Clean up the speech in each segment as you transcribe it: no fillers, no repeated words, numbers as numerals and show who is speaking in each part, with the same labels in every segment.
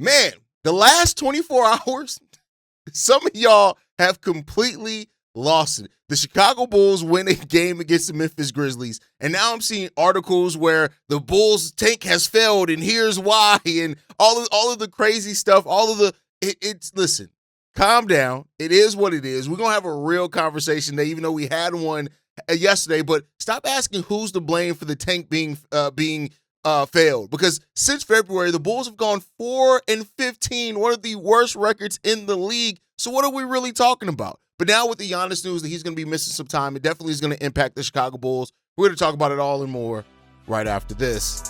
Speaker 1: Man, the last 24 hours, some of y'all have completely lost it. The Chicago Bulls win a game against the Memphis Grizzlies, and now I'm seeing articles where the Bulls tank has failed, and here's why, and all of the crazy stuff, listen, calm down. It is what it is. We're going to have a real conversation today, even though we had one yesterday, but stop asking who's to blame for the tank being failed, because since February, the Bulls have gone 4-15, one of the worst records in the league. So what are we really talking about? But now with the Giannis news that he's going to be missing some time, it definitely is going to impact the Chicago Bulls. We're going to talk about it all and more right after this.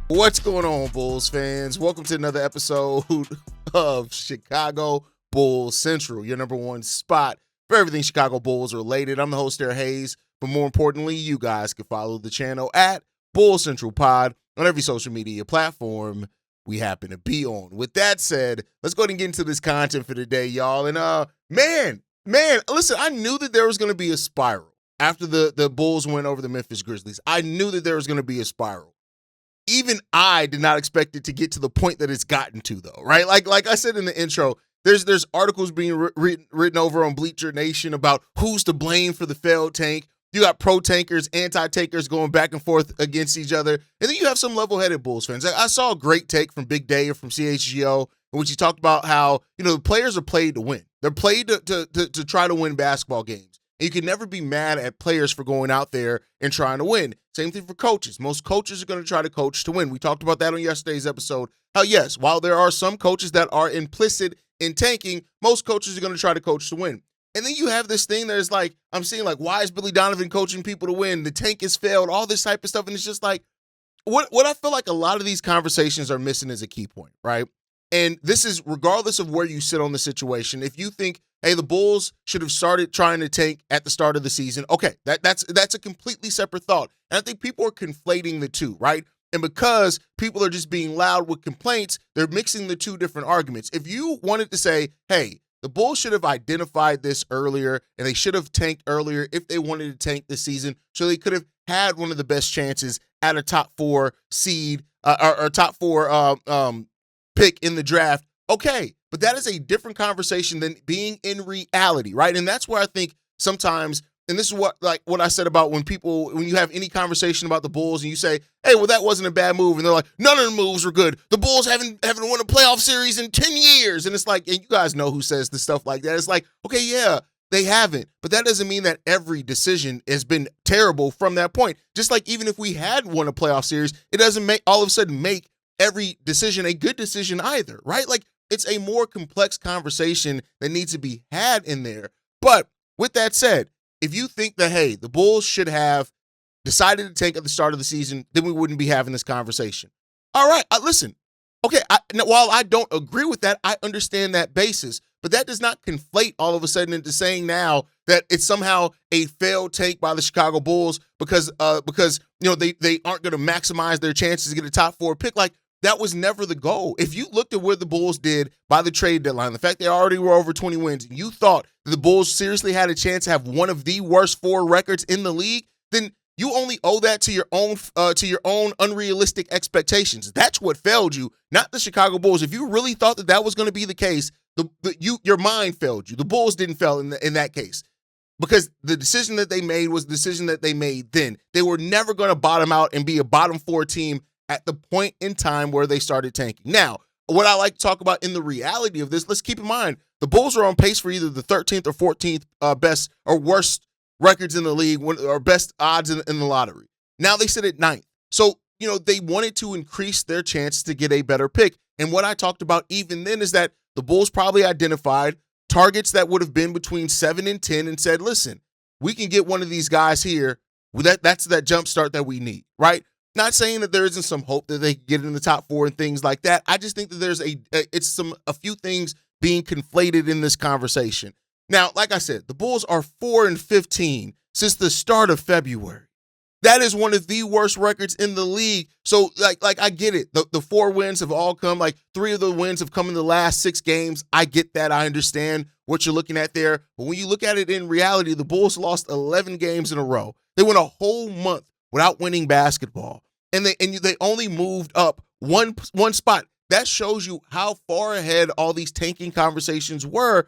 Speaker 1: What's going on, Bulls fans? Welcome to another episode of Chicago Bulls Central, your number one spot for everything Chicago Bulls related. I'm the host, Derek Hayes, but more importantly, you guys can follow the channel at Bulls Central Pod on every social media platform we happen to be on. With that said, let's go ahead and get into this content for today, y'all. And man, listen, I knew that there was going to be a spiral after the Bulls went over the Memphis Grizzlies. I knew that there was going to be a spiral. Even I did not expect it to get to the point that it's gotten to, though, right? Like I said in the intro, there's articles being written over on Bleacher Nation about who's to blame for the failed tank. You got pro-tankers, anti-tankers going back and forth against each other. And then you have some level-headed Bulls fans. I saw a great take from Big Day from CHGO in which he talked about how, the players are played to win. They're played to try to win basketball games. And you can never be mad at players for going out there and trying to win. Same thing for coaches. Most coaches are going to try to coach to win. We talked about that on yesterday's episode. How, yes, while there are some coaches that are implicit in tanking, most coaches are going to try to coach to win. And then you have this thing that is like, I'm seeing like, why is Billy Donovan coaching people to win? The tank has failed, all this type of stuff. And it's just like, what I feel like a lot of these conversations are missing is a key point, right? And this is regardless of where you sit on the situation. If you think, hey, the Bulls should have started trying to tank at the start of the season, okay, that's a completely separate thought. And I think people are conflating the two, right? And because people are just being loud with complaints, they're mixing the two different arguments. If you wanted to say, hey, the Bulls should have identified this earlier and they should have tanked earlier if they wanted to tank this season, so they could have had one of the best chances at a top four seed or top four pick in the draft, okay. But that is a different conversation than being in reality, right? And that's where I think sometimes, and this is what I said about when you have any conversation about the Bulls and you say, hey, well, that wasn't a bad move. And they're like, none of the moves were good. The Bulls haven't won a playoff series in 10 years. And it's like, and you guys know who says the stuff like that. It's like, okay, yeah, they haven't. But that doesn't mean that every decision has been terrible from that point. Just like even if we had won a playoff series, it doesn't all of a sudden make every decision a good decision either, right? Like, it's a more complex conversation that needs to be had in there. But with that said, if you think that, hey, the Bulls should have decided to tank at the start of the season, then we wouldn't be having this conversation. All right, listen. Okay, while I don't agree with that, I understand that basis. But that does not conflate all of a sudden into saying now that it's somehow a failed tank by the Chicago Bulls because they aren't going to maximize their chances to get a top four pick. Like, that was never the goal. If you looked at what the Bulls did by the trade deadline, the fact they already were over 20 wins, and you thought that the Bulls seriously had a chance to have one of the worst four records in the league, then you only owe that to your own unrealistic expectations. That's what failed you, not the Chicago Bulls. If you really thought that was going to be the case, your mind failed you. The Bulls didn't fail in that case. Because the decision that they made was the decision that they made then. They were never going to bottom out and be a bottom four team at the point in time where they started tanking. Now, what I like to talk about in the reality of this, let's keep in mind, the Bulls are on pace for either the 13th or 14th best or worst records in the league or best odds in the lottery. Now they sit at 9th. So, they wanted to increase their chance to get a better pick. And what I talked about even then is that the Bulls probably identified targets that would have been between 7 and 10 and said, listen, we can get one of these guys here. That's that jump start that we need, right? Not saying that there isn't some hope that they can get in the top four and things like that. I just think that there's a few things being conflated in this conversation. Now, like I said, the Bulls are 4-15 since the start of February. That is one of the worst records in the league. So, like I get it. The 4 wins have all come, like 3 of the wins have come in the last 6 games. I get that. I understand what you're looking at there. But when you look at it in reality, the Bulls lost 11 games in a row. They went a whole month without winning basketball. And they only moved up one spot. That shows you how far ahead all these tanking conversations were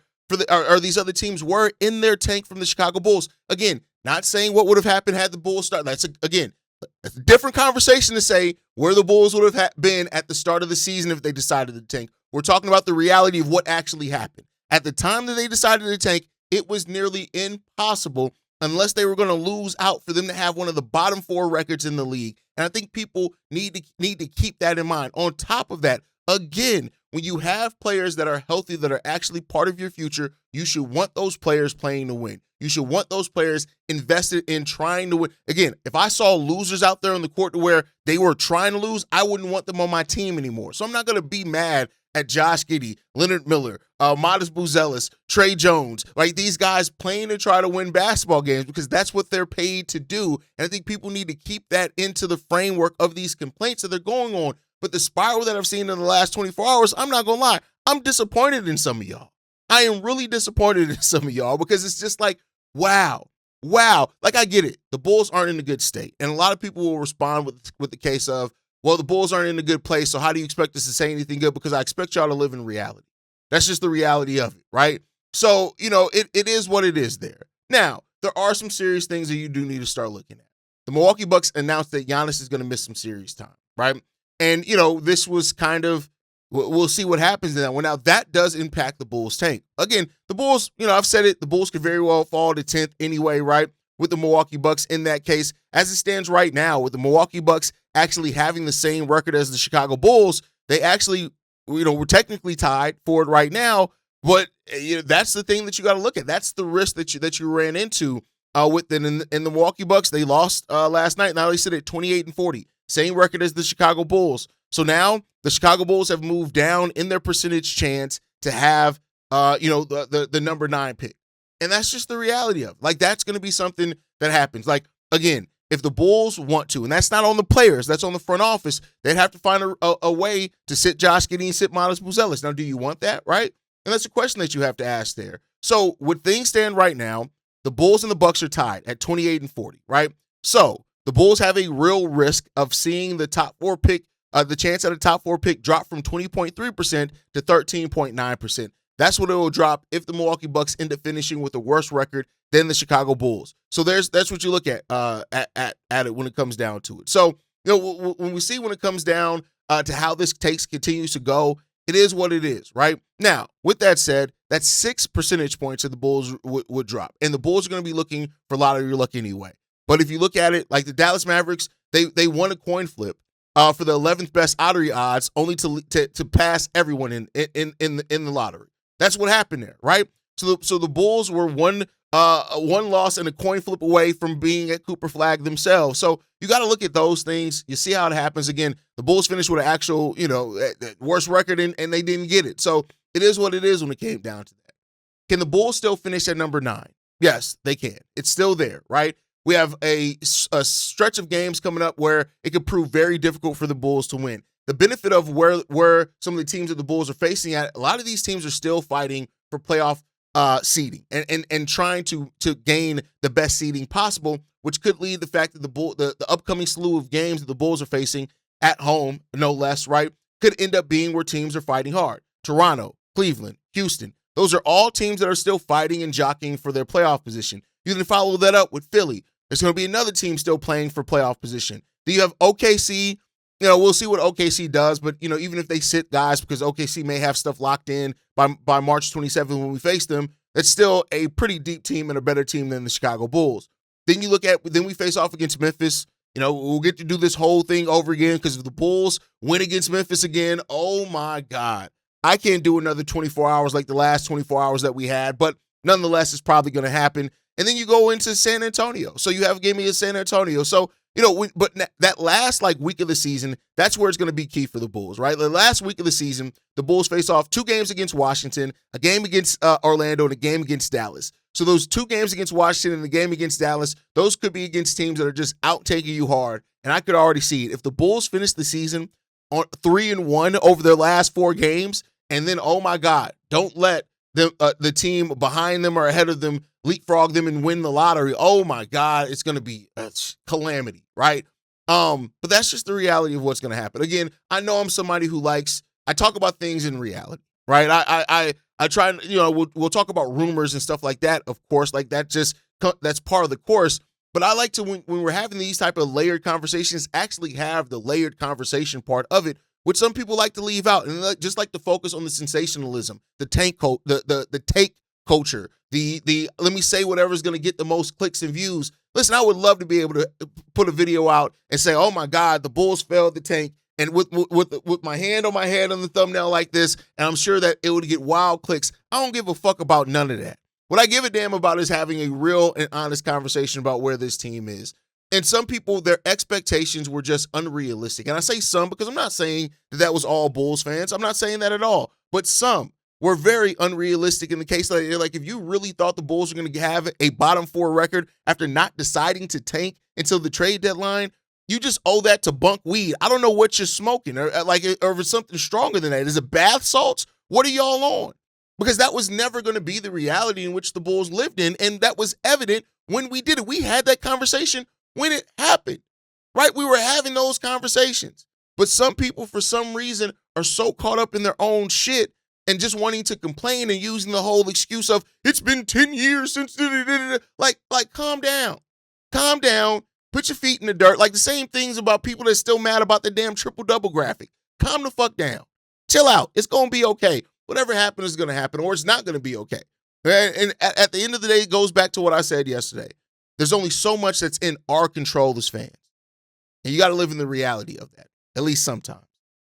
Speaker 1: or these other teams were in their tank from the Chicago Bulls. Again, not saying what would have happened had the Bulls started. That's a different conversation to say where the Bulls would have been at the start of the season if they decided to tank. We're talking about the reality of what actually happened. At the time that they decided to tank, it was nearly impossible unless they were going to lose out for them to have one of the bottom 4 records in the league. And I think people need to keep that in mind. On top of that, again, when you have players that are healthy, that are actually part of your future, you should want those players playing to win. You should want those players invested in trying to win. Again, if I saw losers out there on the court to where they were trying to lose, I wouldn't want them on my team anymore. So I'm not going to be mad at Josh Giddey, Leonard Miller, Modest Buzelis, Trey Jones, right? These guys playing to try to win basketball games because that's what they're paid to do. And I think people need to keep that into the framework of these complaints that they're going on. But the spiral that I've seen in the last 24 hours, I'm not going to lie, I'm disappointed in some of y'all. I am really disappointed in some of y'all because it's just like, wow. Like, I get it. The Bulls aren't in a good state. And a lot of people will respond with the case of, well, the Bulls aren't in a good place, so how do you expect us to say anything good? Because I expect y'all to live in reality. That's just the reality of it, right? So, it is what it is there. Now, there are some serious things that you do need to start looking at. The Milwaukee Bucks announced that Giannis is going to miss some series time, right? And, this was kind of, we'll see what happens in that one. Now, that does impact the Bulls tank. Again, the Bulls, I've said it, the Bulls could very well fall to 10th anyway, right? With the Milwaukee Bucks in that case. As it stands right now, with the Milwaukee Bucks actually having the same record as the Chicago Bulls, they actually, we're technically tied for it right now, but that's the thing that you got to look at. That's the risk that you ran into with in the Milwaukee Bucks. They lost last night. Now they sit at 28-40, same record as the Chicago Bulls. So now the Chicago Bulls have moved down in their percentage chance to have the number 9 pick. And that's just the reality of it. Like, that's going to be something that happens. Like, again, if the Bulls want to, and that's not on the players, that's on the front office, they'd have to find a way to sit Josh Giddey and sit Modest Buzelis. Now, do you want that, right? And that's a question that you have to ask there. So, with things stand right now, the Bulls and the Bucks are tied at 28-40, right? So, the Bulls have a real risk of seeing the top 4 pick, the chance at a top 4 pick drop from 20.3% to 13.9%. That's what it will drop if the Milwaukee Bucks end up finishing with a worse record than the Chicago Bulls. So that's what you look at it when it comes down to it. So, when we see when it comes down to how this continues to go, it is what it is, right? Now, with that said, that's 6 percentage points that the Bulls would drop. And the Bulls are going to be looking for lottery luck anyway. But if you look at it, like the Dallas Mavericks, they won a coin flip for the 11th best lottery odds, only to pass everyone in the lottery. That's what happened there, right? So the Bulls were one loss and a coin flip away from being at Cooper Flag themselves. So you got to look at those things. You see how it happens. Again, the Bulls finished with an actual, worst record, and they didn't get it. So it is what it is when it came down to that. Can the Bulls still finish at number 9? Yes, they can. It's still there, right? We have a stretch of games coming up where it could prove very difficult for the Bulls to win. The benefit of where some of the teams that the Bulls are facing at, a lot of these teams are still fighting for playoff seeding and trying to gain the best seeding possible, which could lead the fact that the upcoming slew of games that the Bulls are facing at home, no less, right, could end up being where teams are fighting hard. Toronto, Cleveland, Houston, those are all teams that are still fighting and jockeying for their playoff position. You can follow that up with Philly. There's going to be another team still playing for playoff position. Do you have OKC? We'll see what OKC does, but, even if they sit guys, because OKC may have stuff locked in by March 27th when we face them, that's still a pretty deep team and a better team than the Chicago Bulls. Then we face off against Memphis. We'll get to do this whole thing over again because if the Bulls win against Memphis again, oh my God, I can't do another 24 hours like the last 24 hours that we had, but nonetheless, it's probably going to happen. And then you go into San Antonio. So you have a game against San Antonio. So That last like week of the season, that's where it's going to be key for the Bulls, right? The last week of the season, the Bulls face off 2 games against Washington, a game against Orlando, and a game against Dallas. So those 2 games against Washington and the game against Dallas, those could be against teams that are just out taking you hard. And I could already see it. If the Bulls finish the season on 3-1 over their last 4 games, and then, oh my God, don't let the team behind them or ahead of them leapfrog them and win the lottery. Oh my God, it's going to be a calamity, right? But that's just the reality of what's going to happen. Again, I know I'm somebody who I talk about things in reality, right? I try, we'll talk about rumors and stuff like that, of course, like that's part of the course. But I like to, when we're having these type of layered conversations, actually have the layered conversation part of it, which some people like to leave out and just like to focus on the sensationalism, the take culture, the let me say whatever's going to get the most clicks and views. Listen, I would love to be able to put a video out and say, oh my God, the Bulls failed the tank, and with my hand on my head on the thumbnail like this, and I'm sure that it would get wild clicks. I don't give a fuck about none of that. What I give a damn about is having a real and honest conversation about where this team is. And some people, their expectations were just unrealistic. And I say some because I'm not saying that was all Bulls fans. I'm not saying that at all. But some were very unrealistic in the case that, like, if you really thought the Bulls were going to have a bottom 4 record after not deciding to tank until the trade deadline, you just owe that to bunk weed. I don't know what you're smoking, or if it's something stronger than that. Is it bath salts? What are y'all on? Because that was never going to be the reality in which the Bulls lived in, and that was evident when we did it. We had that conversation when it happened, right? We were having those conversations. But some people, for some reason, are so caught up in their own shit and just wanting to complain and using the whole excuse of, it's been 10 years since, like, calm down. Calm down. Put your feet in the dirt. Like the same things about people that's still mad about the damn triple-double graphic. Calm the fuck down. Chill out. It's going to be okay. Whatever happened is going to happen, or it's not going to be okay. And at the end of the day, it goes back to what I said yesterday. There's only so much that's in our control as fans. And you got to live in the reality of that, at least sometimes.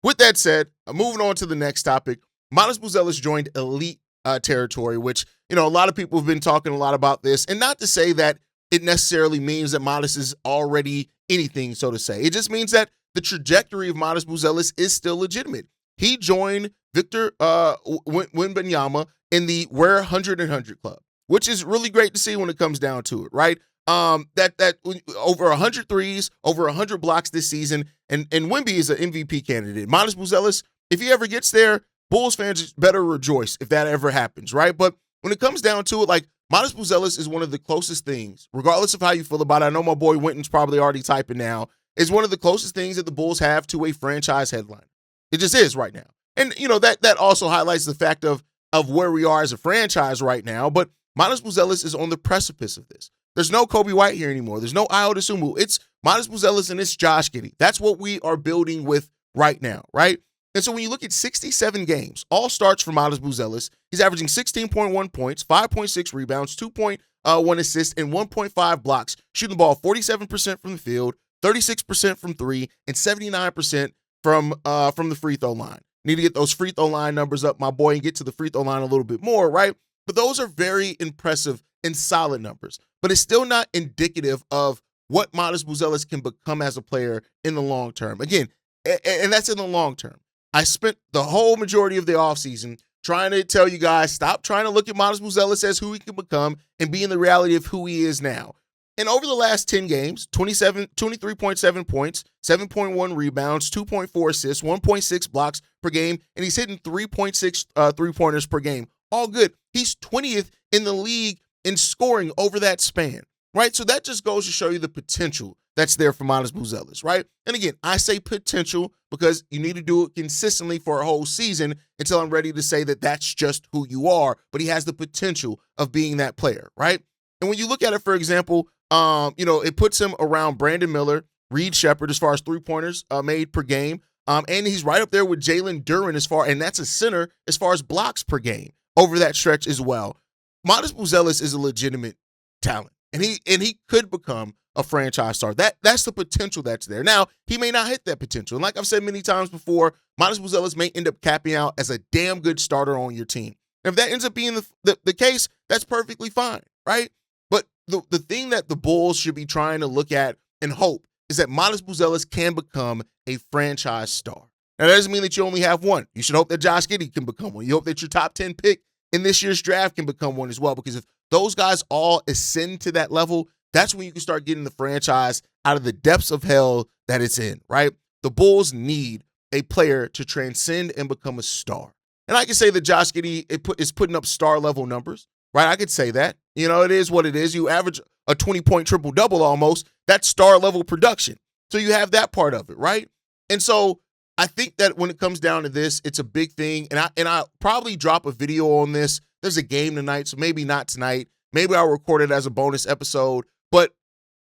Speaker 1: With that said, moving on to the next topic, Matas Buzelis joined elite territory, which, a lot of people have been talking a lot about this. And not to say that it necessarily means that Matas is already anything, so to say. It just means that the trajectory of Matas Buzelis is still legitimate. He joined Victor Wembanyama in the Wear 100 and 100 club, which is really great to see when it comes down to it, right? That over 100 threes, over 100 blocks this season, and Wemby is an MVP candidate. Matas Buzelis, if he ever gets there, Bulls fans better rejoice if that ever happens, right? But when it comes down to it, like, Matas Buzelis is one of the closest things, regardless of how you feel about it. I know my boy Winton's probably already typing now, is one of the closest things that the Bulls have to a franchise headliner. It just is right now. And, that also highlights the fact of where we are as a franchise right now. But Matas Buzelis is on the precipice of this. There's no Kobe White here anymore. There's no Ayo Dosunmu. It's Matas Buzelis and it's Josh Giddey. That's what we are building with right now, right? And so when you look at 67 games, all starts for Matas Buzelis, he's averaging 16.1 points, 5.6 rebounds, 2.1 assists, and 1.5 blocks, shooting the ball 47% from the field, 36% from 3, and 79% from the free throw line. Need to get those free throw line numbers up, my boy, and get to the free throw line a little bit more, right? But those are very impressive and solid numbers. But it's still not indicative of what Matas Buzelis can become as a player in the long term. Again, and that's in the long term. I spent the whole majority of the offseason trying to tell you guys, stop trying to look at Matas Buzelis as who he can become and be in the reality of who he is now. And over the last 10 games, 23.7 points, 7.1 rebounds, 2.4 assists, 1.6 blocks per game, and he's hitting 3.6 three-pointers per game. All good. He's 20th in the league in scoring over that span, right? So that just goes to show you the potential that's there for Matas Buzelis, right? And again, I say potential because you need to do it consistently for a whole season until I'm ready to say that that's just who you are, but he has the potential of being that player, right? And when you look at it, for example, it puts him around Brandon Miller, Reed Shepherd as far as three-pointers made per game, and he's right up there with Jalen Duren and that's a center as far as blocks per game over that stretch as well. Matas Buzelis is a legitimate talent, and he could become a franchise star. That's the potential that's there. Now, he may not hit that potential. And like I've said many times before, Matas Buzelis may end up capping out as a damn good starter on your team. And if that ends up being the case, that's perfectly fine, right? But the thing that the Bulls should be trying to look at and hope is that Modest Buzelis can become a franchise star. Now, that doesn't mean that you only have one. You should hope that Josh Giddey can become one. You hope that your top 10 pick in this year's draft can become one as well, because if those guys all ascend to that level, that's when you can start getting the franchise out of the depths of hell that it's in, right? The Bulls need a player to transcend and become a star. And I can say that Josh Giddey is putting up star-level numbers, right? I could say that. You know, it is what it is. You average a 20-point triple-double almost. That's star-level production. So you have that part of it, right? And so I think that when it comes down to this, it's a big thing. And I probably drop a video on this. There's a game tonight, so maybe not tonight. Maybe I'll record it as a bonus episode. But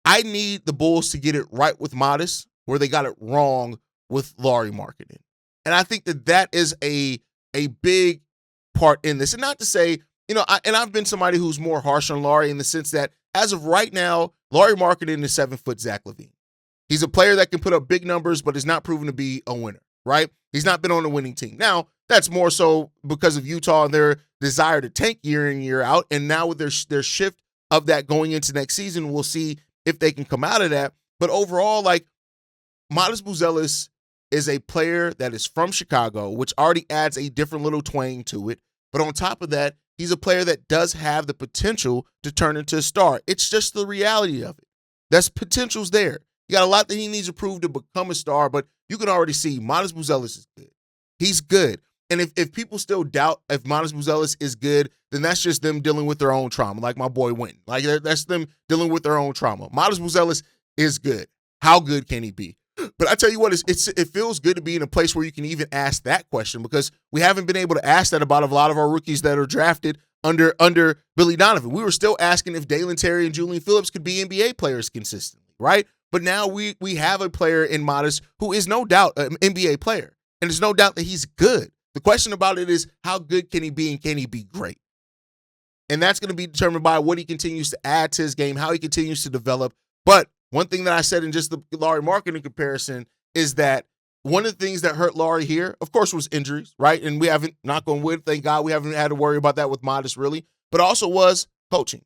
Speaker 1: I need the Bulls to get it right with Modest, where they got it wrong with Lauri Markkanen. And I think that is a big part in this. And not to say, you know, I've been somebody who's more harsh on Lauri in the sense that as of right now, Lauri Markkanen is 7-foot Zach LaVine. He's a player that can put up big numbers, but is not proven to be a winner, right? He's not been on a winning team. Now, that's more so because of Utah and their desire to tank year in, year out. And now with their shift of that going into next season, we'll see if they can come out of that. But overall, like, Modest Buzelis is a player that is from Chicago, which already adds a different little twang to it. But on top of that, he's a player that does have the potential to turn into a star. It's just the reality of it. That's potential's there. He got a lot that he needs to prove to become a star, but you can already see Modest Buzelis is good. He's good. And if people still doubt if Modest Buzelis is good, then that's just them dealing with their own trauma, like my boy Winton. Like, that's them dealing with their own trauma. Modest Buzelis is good. How good can he be? But I tell you what, it feels good to be in a place where you can even ask that question, because we haven't been able to ask that about a lot of our rookies that are drafted under Billy Donovan. We were still asking if Dalen Terry and Julian Phillips could be NBA players consistently, right? But now we have a player in Modest who is no doubt an NBA player, and there's no doubt that he's good. The question about it is, how good can he be, and can he be great? And that's going to be determined by what he continues to add to his game, how he continues to develop. But one thing that I said in just the Lauri Markkanen comparison is that one of the things that hurt Lauri here, of course, was injuries, right? And we haven't, knock on wood, thank God, we haven't had to worry about that with Modest really, but also was coaching.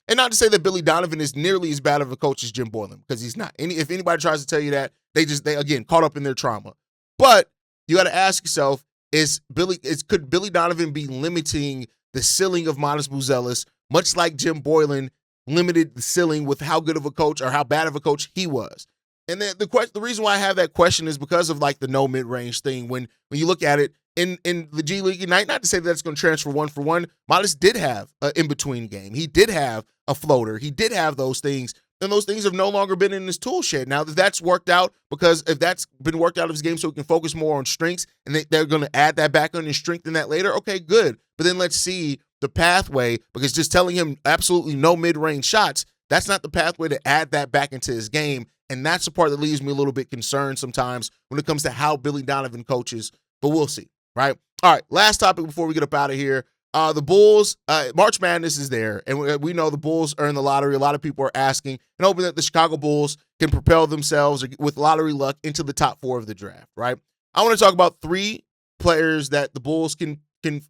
Speaker 1: And not to say that Billy Donovan is nearly as bad of a coach as Jim Boylen, because he's not. If anybody tries to tell you that, they again, caught up in their trauma. But you got to ask yourself, could Billy Donovan be limiting the ceiling of Modest Buzelis, much like Jim Boylen limited the ceiling with how good of a coach or how bad of a coach he was? And then the reason why I have that question is because of like the no mid-range thing. When you look at it in the G League Ignite, not to say that that's going to transfer one for one, Modest did have an in-between game. He did have a floater. He did have those things. And those things have no longer been in his tool shed. Now, if that's worked out, because if that's been worked out of his game so he can focus more on strengths, and they're going to add that back on and strengthen that later, okay, good. But then let's see the pathway, because just telling him absolutely no mid-range shots, that's not the pathway to add that back into his game. And that's the part that leaves me a little bit concerned sometimes when it comes to how Billy Donovan coaches. But we'll see, right? All right, last topic before we get up out of here. The Bulls, March Madness is there, and we know the Bulls are in the lottery. A lot of people are asking and hoping that the Chicago Bulls can propel themselves with lottery luck into the top 4 of the draft, right? I want to talk about 3 players that the Bulls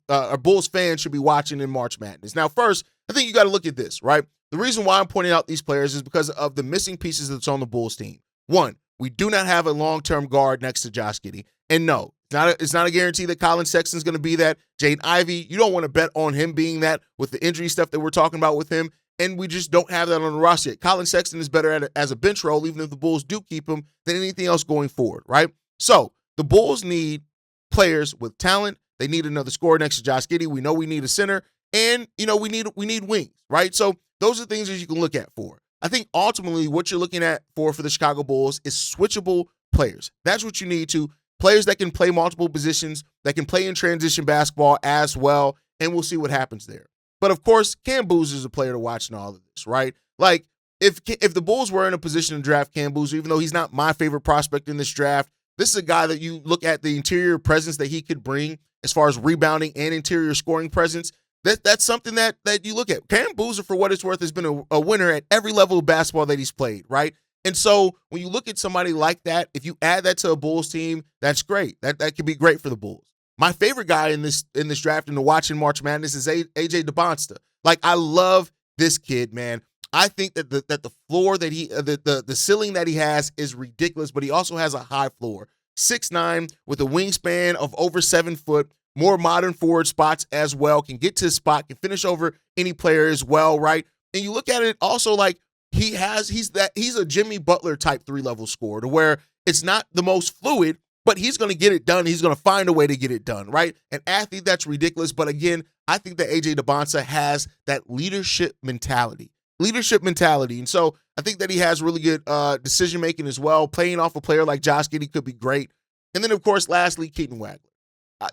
Speaker 1: or Bulls fans should be watching in March Madness. Now, first, I think you got to look at this, right? The reason why I'm pointing out these players is because of the missing pieces that's on the Bulls team. One, we do not have a long-term guard next to Josh Giddey. And no, it's not a guarantee that Colin Sexton's going to be that. Jaden Ivey, you don't want to bet on him being that with the injury stuff that we're talking about with him. And we just don't have that on the roster yet. Colin Sexton is better at it as a bench role, even if the Bulls do keep him, than anything else going forward, right? So the Bulls need players with talent. They need another scorer next to Josh Giddey. We know we need a center. And, we need wings, right? So those are things that you can look at for. I think ultimately what you're looking at for the Chicago Bulls is switchable players. That's what you need to. Players that can play multiple positions, that can play in transition basketball as well, and we'll see what happens there. But, of course, Cam Boozer is a player to watch in all of this, right? Like, if the Bulls were in a position to draft Cam Boozer, even though he's not my favorite prospect in this draft, this is a guy that you look at the interior presence that he could bring as far as rebounding and interior scoring presence. That's something that you look at. Cam Boozer, for what it's worth, has been a winner at every level of basketball that he's played, right? And so when you look at somebody like that, if you add that to a Bulls team, that's great. That could be great for the Bulls. My favorite guy in this draft and to watch in March Madness is AJ DeBonsta. Like, I love this kid, man. I think that the floor that he the ceiling that he has is ridiculous, but he also has a high floor. 6'9" with a wingspan of over 7 foot, more modern forward spots as well, can get to his spot, can finish over any player as well, right? And you look at it also like he's a Jimmy Butler type 3-level scorer to where it's not the most fluid, but he's going to get it done. He's going to find a way to get it done, right? An athlete that's ridiculous, but again, I think that AJ Dybantsa has that leadership mentality. And so I think that he has really good decision making as well. Playing off a player like Josh Giddey could be great. And then, of course, lastly, Keaton Wagler.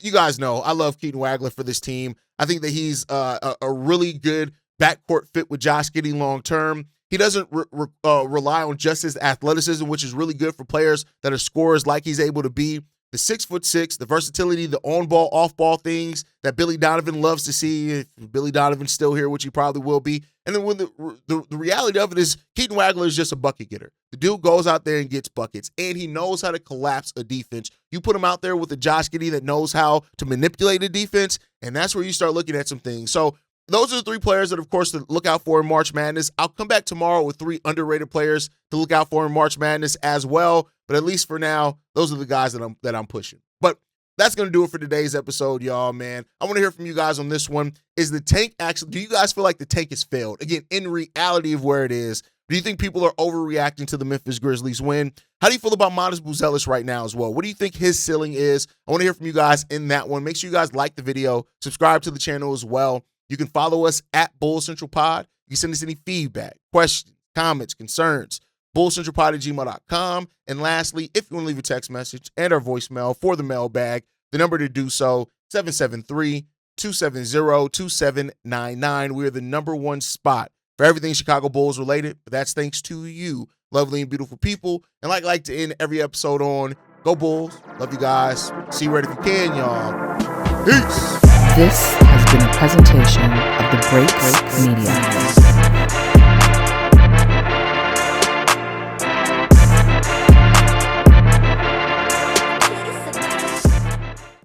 Speaker 1: You guys know I love Keaton Wagler for this team. I think that he's a really good backcourt fit with Josh Giddey long term. He doesn't rely on just his athleticism, which is really good for players that are scorers like he's able to be. The 6'6", the versatility, the on-ball, off-ball things that Billy Donovan loves to see. If Billy Donovan's still here, which he probably will be. And then when the reality of it is Keaton Wagler is just a bucket getter. The dude goes out there and gets buckets, and he knows how to collapse a defense. You put him out there with a Josh Giddey that knows how to manipulate a defense, and that's where you start looking at some things. So those are the 3 players that, of course, to look out for in March Madness. I'll come back tomorrow with 3 underrated players to look out for in March Madness as well. But at least for now, those are the guys that I'm pushing. But that's going to do it for today's episode, y'all, man. I want to hear from you guys on this one. Is the tank actually, do you guys feel like the tank has failed? Again, in reality of where it is, do you think people are overreacting to the Memphis Grizzlies win? How do you feel about Matas Buzelis right now as well? What do you think his ceiling is? I want to hear from you guys in that one. Make sure you guys like the video, subscribe to the channel as well. You can follow us at Bulls Central Pod. You can send us any feedback, questions, comments, concerns, bullscentralpod@gmail.com. And lastly, if you want to leave a text message and our voicemail for the mailbag, the number to do so, 773-270-2799. We are the #1 spot for everything Chicago Bulls related, but that's thanks to you, lovely and beautiful people. And like I like to end every episode on, go Bulls. Love you guys. See you right if you can, y'all. Peace.
Speaker 2: This has been a presentation of the Break Media.